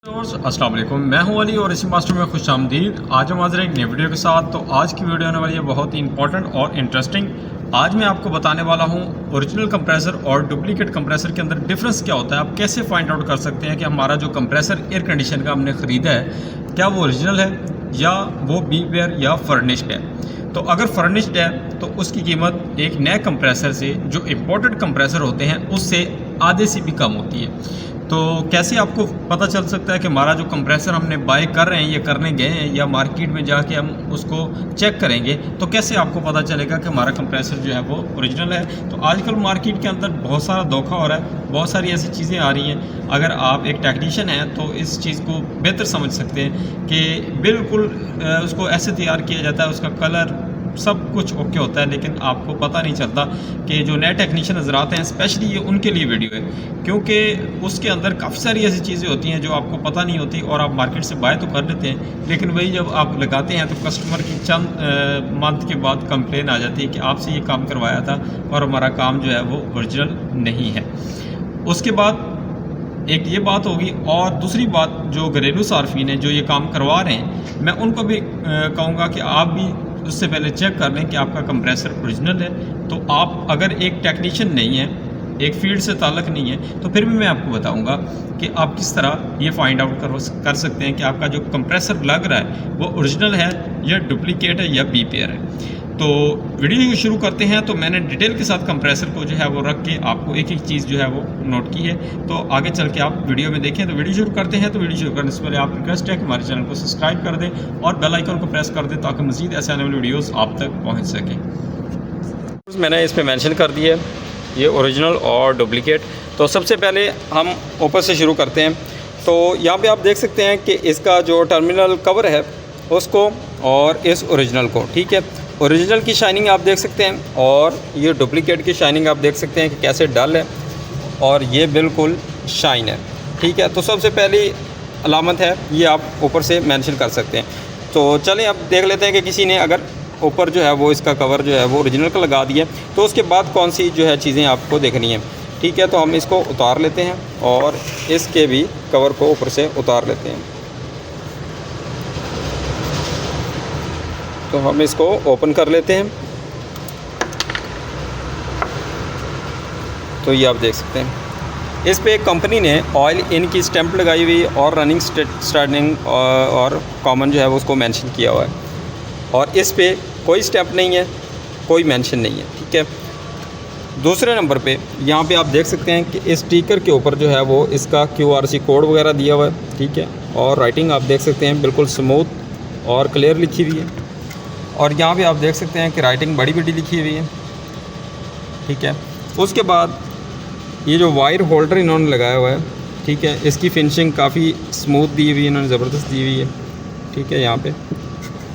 अस्सलाम वालेकुम, मैं हूं अली और इसी मास्टर में खुश आमदीद। आज हम हाजिर हैं एक नई वीडियो के साथ। तो आज की वीडियो होने वाली है बहुत ही इंपॉर्टेंट और इंटरेस्टिंग। आज मैं आपको बताने वाला हूं ओरिजिनल कंप्रेसर और डुप्लीकेट कंप्रेसर के अंदर डिफरेंस क्या होता है। आप कैसे फाइंड आउट कर सकते हैं कि हमारा जो कंप्रेसर एयर कंडीशन का हमने ख़रीदा है क्या वो ओरिजिनल है या वो बीवेयर या फर्निश्ड है। तो अगर फर्निश्ड है तो उसकी कीमत एक नए कंप्रेसर से, जो इम्पोर्टेड कंप्रेसर होते हैं, उससे आधे से भी कम होती है। तो कैसे आपको पता चल सकता है कि हमारा जो कंप्रेसर हमने बाय कर रहे हैं या करने गए हैं या मार्केट में जाके हम उसको चेक करेंगे, तो कैसे आपको पता चलेगा कि हमारा कंप्रेसर जो है वो ओरिजिनल है। तो आजकल मार्केट के अंदर बहुत सारा धोखा हो रहा है, बहुत सारी ऐसी चीज़ें आ रही हैं। अगर आप एक टेक्नीशियन हैं तो इस चीज़ को बेहतर समझ सकते हैं कि बिल्कुल उसको ऐसे तैयार किया जाता है, उसका कलर सब कुछ ओके होता है, लेकिन आपको पता नहीं चलता कि जो नए टेक्नीशियन नजर हैं, स्पेशली ये उनके लिए वीडियो है, क्योंकि उसके अंदर काफ़ी सारी ऐसी चीज़ें होती हैं जो आपको पता नहीं होती और आप मार्केट से बाय तो कर लेते हैं, लेकिन वही जब आप लगाते हैं तो कस्टमर की चंद मंथ के बाद कंप्लेन आ जाती है कि आपसे ये काम करवाया था और हमारा काम जो है वो ओरिजिनल नहीं है। उसके बाद एक ये बात होगी, और दूसरी बात जो घरेलू सार्फिन हैं जो ये काम करवा रहे हैं, मैं उनको भी कहूँगा कि आप भी उससे पहले चेक कर लें कि आपका कंप्रेसर ओरिजिनल है। तो आप अगर एक टेक्नीशियन नहीं है, एक फील्ड से ताल्लुक़ नहीं है, तो फिर भी मैं आपको बताऊंगा कि आप किस तरह ये फाइंड आउट कर सकते हैं कि आपका जो कंप्रेसर लग रहा है वो ओरिजिनल है या डुप्लीकेट है या बी पेयर है। तो वीडियो शुरू करते हैं। तो मैंने डिटेल के साथ कंप्रेसर को जो है वो रख के आपको एक एक चीज़ जो है वो नोट की है, तो आगे चल के आप वीडियो में देखें। तो वीडियो शुरू करते हैं। तो वीडियो शुरू करने से पहले आप रिक्वेस्ट है कि हमारे चैनल को सब्सक्राइब कर दें और बेल आइकन को प्रेस कर दें ताकि मज़ीद ऐसे आने वाली वीडियोज़ आप तक पहुँच सकें। मैंने इस पर मैंशन कर दिया है ये ओरिजिनल और डुप्लीकेट। तो सबसे पहले हम ऊपर से शुरू करते हैं। तो यहाँ पे आप देख सकते हैं कि इसका जो टर्मिनल कवर है उसको और इस ओरिजिनल को, ठीक है, ओरिजिनल की शाइनिंग आप देख सकते हैं और ये डुप्लीकेट की शाइनिंग आप देख सकते हैं कि कैसे डल है और ये बिल्कुल शाइन है, ठीक है। तो सबसे पहली अलामत है ये आप ऊपर से मेंशन कर सकते हैं। तो चलें अब देख लेते हैं कि किसी ने अगर ऊपर जो है वो इसका कवर जो है वो ओरिजिनल का लगा दिया, तो उसके बाद कौन सी जो है चीज़ें आपको देखनी है, ठीक है। तो हम इसको उतार लेते हैं और इसके भी कवर को ऊपर से उतार लेते हैं। तो हम इसको ओपन कर लेते हैं। तो ये आप देख सकते हैं इस पे कंपनी ने ऑयल इन की स्टैंप लगाई हुई और रनिंग स्टार्टिंग और कॉमन जो है वो उसको मेंशन किया हुआ है, और इस पे कोई स्टैंप नहीं है, कोई मेंशन नहीं है, ठीक है। दूसरे नंबर पे यहाँ पे आप देख सकते हैं कि इस स्टिकर के ऊपर जो है वो इसका QRC कोड वगैरह दिया हुआ है, ठीक है, और राइटिंग आप देख सकते हैं बिल्कुल स्मूथ और क्लियर लिखी हुई है। और यहाँ पे आप देख सकते हैं कि राइटिंग बड़ी बड़ी लिखी हुई है, ठीक है। उसके बाद ये जो वायर होल्डर इन्होंने लगाया हुआ है, ठीक है, इसकी फिनिशिंग काफ़ी स्मूथ दी हुई है, इन्होंने ज़बरदस्त दी हुई है, ठीक है। यहाँ पे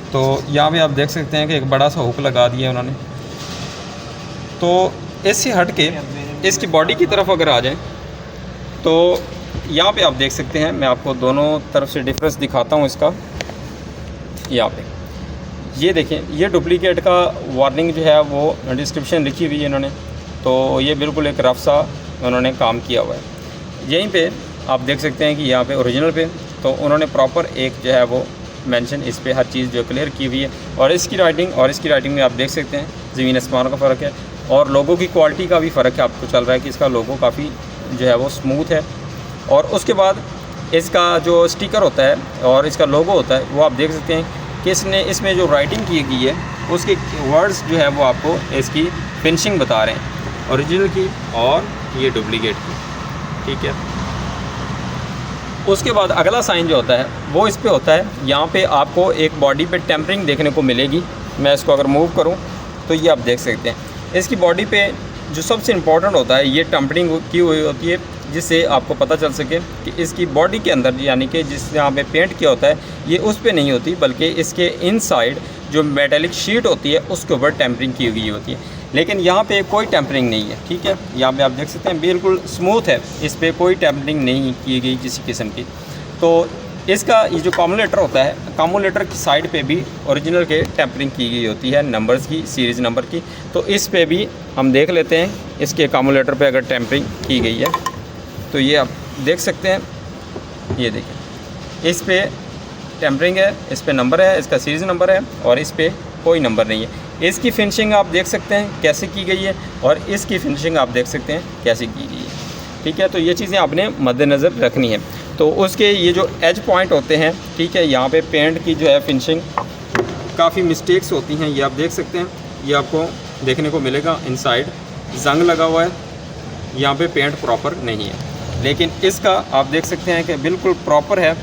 तो यहाँ पे आप देख सकते हैं कि एक बड़ा सा हुक लगा दिया है उन्होंने। तो इससे हट के इसकी बॉडी की तरफ अगर आ जाएँ तो यहाँ पे आप देख सकते हैं, मैं आपको दोनों तरफ से डिफरेंस दिखाता हूँ इसका। यहाँ पे ये देखें, ये डुप्लीकेट का वार्निंग जो है वो डिस्क्रिप्शन लिखी हुई है इन्होंने, तो ये बिल्कुल एक रफ सा उन्होंने काम किया हुआ है। यहीं पे आप देख सकते हैं कि यहाँ पे ओरिजिनल पे तो उन्होंने प्रॉपर एक जो है वो मेंशन इस पे हर चीज़ जो क्लियर की हुई है, और इसकी राइटिंग में आप देख सकते हैं ज़मीन आसमान का फ़र्क है, और लोगों की क्वालिटी का भी फ़र्क है। आपको चल रहा है कि इसका लोगो काफ़ी जो है वो स्मूथ है, और उसके बाद इसका जो स्टिकर होता है और इसका लोगो होता है वो आप देख सकते हैं कि इसमें जो राइटिंग की गई है उसके वर्ड्स जो है वो आपको इसकी फिनिशिंग बता रहे हैं, ओरिजिनल की और ये डुप्लीकेट की, ठीक है। उसके बाद अगला साइन जो होता है वो इस पे होता है, यहाँ पे आपको एक बॉडी पे टेम्परिंग देखने को मिलेगी। मैं इसको अगर मूव करूँ तो ये आप देख सकते हैं इसकी बॉडी पे जो सबसे इम्पॉर्टेंट होता है ये टेम्परिंग की हुई होती है, जिससे आपको पता चल सके कि इसकी बॉडी के अंदर यानी कि जिस यहाँ पे पेंट किया होता है ये उस पे नहीं होती, बल्कि इसके इनसाइड जो मेटेलिक शीट होती है उसके ऊपर टेम्परिंग की हुई होती है। लेकिन यहाँ पे कोई टेम्परिंग नहीं है, ठीक है। यहाँ पे आप देख सकते हैं बिल्कुल स्मूथ है, इस पर कोई टेम्परिंग नहीं की गई किसी किस्म की। तो इसका ये जो कम्युलेटर होता है, कम्युलेटर की साइड पे भी ओरिजिनल के टेम्परिंग की गई होती है नंबर्स की, सीरीज़ नंबर की। तो इस पे भी हम देख लेते हैं इसके कम्युलेटर पे अगर टेम्परिंग की गई है, तो ये आप देख सकते हैं, ये देखें इस पे टेम्परिंग है, इस पे नंबर है, इसका सीरीज़ नंबर है और इस पे कोई नंबर नहीं है। इसकी फिनिशिंग आप देख सकते हैं कैसे की गई है और इसकी फिनिशिंग आप देख सकते हैं कैसे की गई है। ठीक है, तो ये चीज़ें आपने मद्देनज़र रखनी है। तो उसके ये जो एज पॉइंट होते हैं, ठीक है, यहाँ पे पेंट की जो है फिनिशिंग काफ़ी मिस्टेक्स होती हैं, ये आप देख सकते हैं। ये आपको देखने को मिलेगा, इनसाइड जंग लगा हुआ है, यहाँ पे पेंट प्रॉपर नहीं है। लेकिन इसका आप देख सकते हैं कि बिल्कुल प्रॉपर है।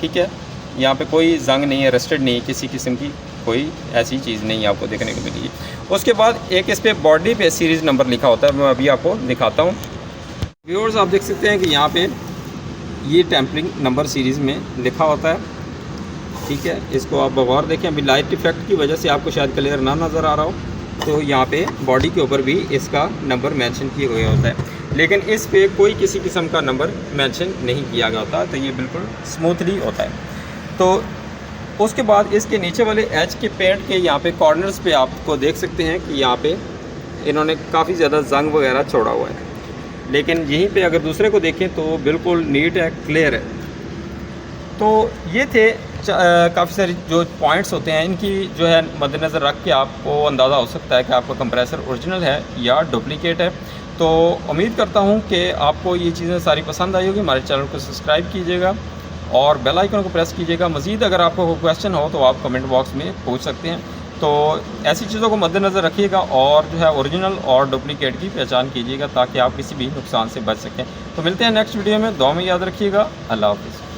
ठीक है, यहाँ पे कोई जंग नहीं है, रस्टेड नहीं है, किसी किस्म की कोई ऐसी चीज़ नहीं आपको देखने को मिलेगी। उसके बाद एक इस पे बॉडी पे सीरीज़ नंबर लिखा होता है, मैं अभी आपको दिखाता हूँ। व्यूअर्स, आप देख सकते हैं कि यहाँ पे ये टेम्परिंग नंबर सीरीज़ में लिखा होता है। ठीक है, इसको आप गौर देखें, अभी लाइट इफेक्ट की वजह से आपको शायद क्लियर ना नज़र आ रहा हो, तो यहाँ पे बॉडी के ऊपर भी इसका नंबर मेंशन किया गया होता है, लेकिन इस पे कोई किसी किस्म का नंबर मेंशन नहीं किया गया होता, तो ये बिल्कुल स्मूथली होता है। तो उसके बाद इसके नीचे वाले एच के पेंट के यहाँ पे कॉर्नर्स पे आपको देख सकते हैं कि यहाँ पे इन्होंने काफ़ी ज़्यादा जंग वगैरह छोड़ा हुआ है, लेकिन यहीं पे अगर दूसरे को देखें तो बिल्कुल नीट है, क्लियर है। तो ये थे काफ़ी सारी जो पॉइंट्स होते हैं, इनकी जो है मद्देनज़र रख के आपको अंदाज़ा हो सकता है कि आपका कंप्रेसर ओरिजिनल है या डुप्लीकेट है। तो उम्मीद करता हूँ कि आपको ये चीज़ें सारी पसंद आई होगी। हमारे चैनल को सब्सक्राइब कीजिएगा और बेल आइकन को प्रेस कीजिएगा। मज़ीद अगर आपको कोई क्वेश्चन हो तो आप कमेंट बॉक्स में पूछ सकते हैं। तो ऐसी चीज़ों को मद्देनज़र रखिएगा और जो है ओरिजिनल और डुप्लीकेट की पहचान कीजिएगा, ताकि आप किसी भी नुकसान से बच सकें। तो मिलते हैं नेक्स्ट वीडियो में, दुआ में याद रखिएगा। अल्लाह हाफ़िज़।